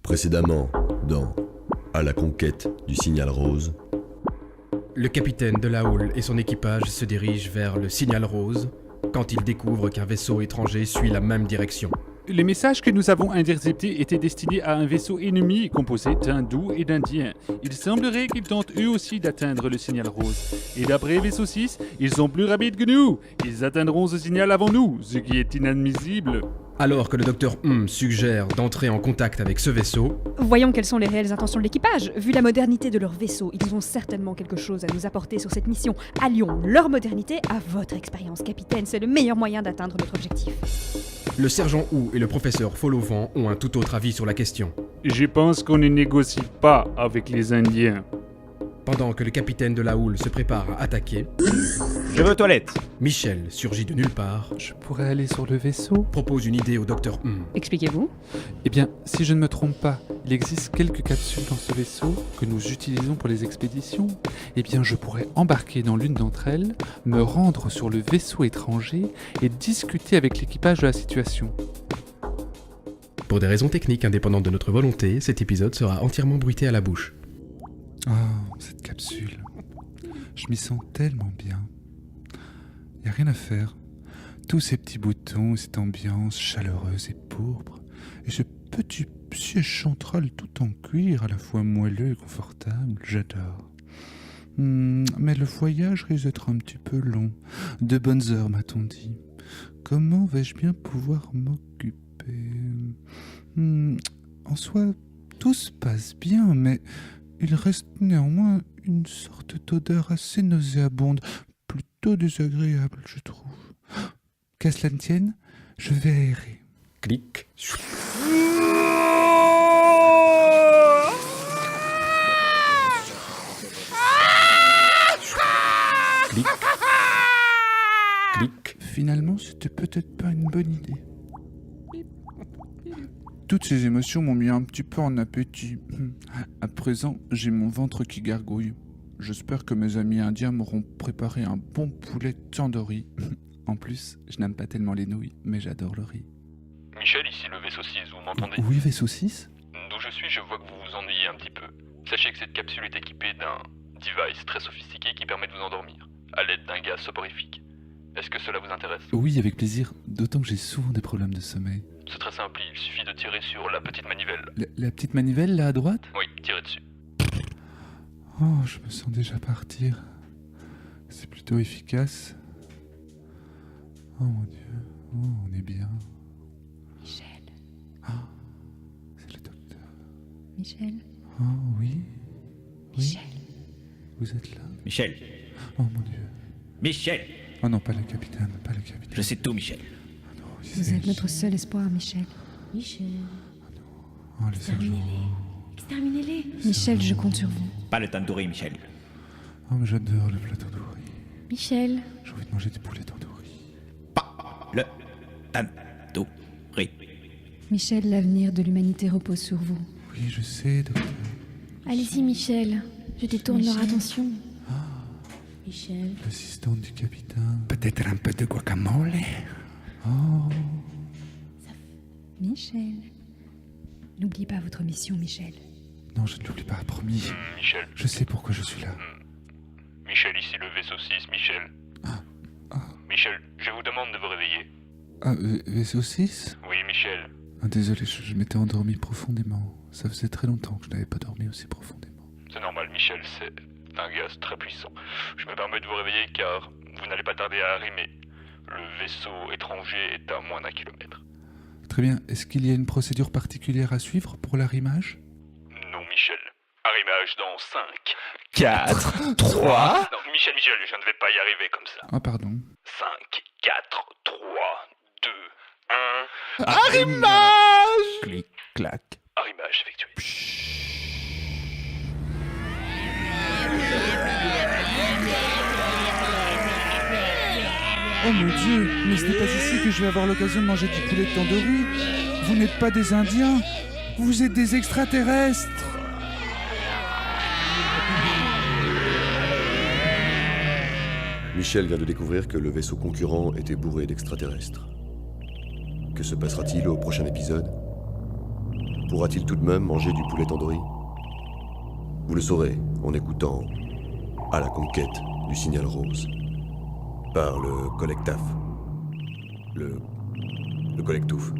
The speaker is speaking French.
Précédemment, dans À la conquête du signal rose. Le capitaine de la houle et son équipage se dirigent vers le signal rose quand ils découvrent qu'un vaisseau étranger suit la même direction. Les messages que nous avons interceptés étaient destinés à un vaisseau ennemi composé d'hindous et d'indiens. Il semblerait qu'ils tentent eux aussi d'atteindre le signal rose. Et d'après Vaisseau 6, ils sont plus rapides que nous. Ils atteindront ce signal avant nous, ce qui est inadmissible. Alors que le docteur suggère d'entrer en contact avec ce vaisseau, Voyons quelles sont les réelles intentions de l'équipage. Vu la modernité de leur vaisseau, ils ont certainement quelque chose à nous apporter sur cette mission. Allions leur modernité à votre expérience, capitaine. C'est le meilleur moyen d'atteindre notre objectif. le sergent Hu et le professeur Followant ont un tout autre avis sur la question. Je pense qu'on ne négocie pas avec les Indiens. Pendant que le capitaine de la houle se prépare à attaquer, Je vais aux toilettes. Michel surgit de nulle part, Je pourrais aller sur le vaisseau ? propose une idée au docteur Expliquez-vous. Eh bien, si je ne me trompe pas, il existe quelques capsules dans ce vaisseau que nous utilisons pour les expéditions. Eh bien, je pourrais embarquer dans l'une d'entre elles, me rendre sur le vaisseau étranger et discuter avec l'équipage de la situation. Pour des raisons techniques indépendantes de notre volonté, cet épisode sera entièrement bruité à la bouche. Oh, cette capsule. Je m'y sens tellement bien. Y a rien à faire. Tous ces petits boutons, cette ambiance chaleureuse et pourpre, et ce petit siège central tout en cuir, à la fois moelleux et confortable, j'adore. Mais le voyage risque d'être un petit peu long. 2 bonnes heures, m'a-t-on dit. Comment vais-je bien pouvoir m'occuper ? En soi, tout se passe bien, mais il reste néanmoins une sorte d'odeur assez nauséabonde, plutôt désagréable, je trouve. Qu'à cela ne tienne, je vais aérer. Clic. Clic. Clic. Finalement, c'était peut-être pas une bonne idée. Toutes ces émotions m'ont mis un petit peu en appétit. À présent, j'ai mon ventre qui gargouille. J'espère que mes amis indiens m'auront préparé un bon poulet tandoori. En plus, je n'aime pas tellement les nouilles, mais j'adore le riz. Michel, ici le vaisseau 6, vous m'entendez? Oui, vaisseau 6 ? D'où je suis, je vois que vous vous ennuyez un petit peu. Sachez que cette capsule est équipée d'un device très sophistiqué qui permet de vous endormir, à l'aide d'un gaz soporifique. Est-ce que cela vous intéresse? Oui, avec plaisir, d'autant que j'ai souvent des problèmes de sommeil. C'est très simple, il suffit de tirer sur la petite manivelle. La petite manivelle, là, à droite ? Oui, tirez dessus. Oh, je me sens déjà partir. C'est plutôt efficace. Oh mon Dieu, oh, on est bien. Michel. C'est le docteur. Michel. Oh oui, Michel. vous êtes là ? Michel. Oh mon Dieu. Michel. Oh non, pas le capitaine, pas le capitaine. Je sais tout, Michel. Oh non, Vous êtes notre seul espoir, Michel. Michel. Oh, les sergents. Exterminez-les. Michel, je compte sur vous. Pas le tandoori, Michel. Oh, mais j'adore le plat tandoori. Michel. J'ai envie de manger des poulets tandoori. Pas le tandoori. Michel, l'avenir de l'humanité repose sur vous. Oui, je sais, docteur. Allez-y, Michel. Je détourne leur attention. Michel. L'assistante du capitaine. Peut-être un peu de guacamole. Oh, Michel. N'oubliez pas votre mission, Michel. non, je ne l'oublie pas, promis. Michel. Je sais pourquoi je suis là. Michel, ici le vaisseau 6, Michel. Michel, je vous demande de vous réveiller. Ah, vaisseau 6 ? Oui, Michel. Ah, désolé, je m'étais endormi profondément. Ça faisait très longtemps que je n'avais pas dormi aussi profondément. C'est normal, Michel, c'est un gaz très puissant. Je me permets de vous réveiller car vous n'allez pas tarder à arrimer. Le vaisseau étranger est à moins d'1 kilomètre. Très bien. Est-ce qu'il y a une procédure particulière à suivre pour l'arrimage ? Non, Michel. Arrimage dans 5. 4, 3. Non, Michel, je ne vais pas y arriver comme ça. Ah, pardon. 5, 4, 3, 2, 1. Arrimage! Clic, clac. Arrimage effectué. Oh mon Dieu, mais ce n'est pas ici que je vais avoir l'occasion de manger du poulet tandoori. Vous n'êtes pas des Indiens, vous êtes des extraterrestres. Michel vient de découvrir que le vaisseau concurrent était bourré d'extraterrestres. Que se passera-t-il au prochain épisode ? pourra-t-il tout de même manger du poulet tandoori? Vous le saurez en écoutant À la conquête du signal rose par le collectaf. Le collectouf.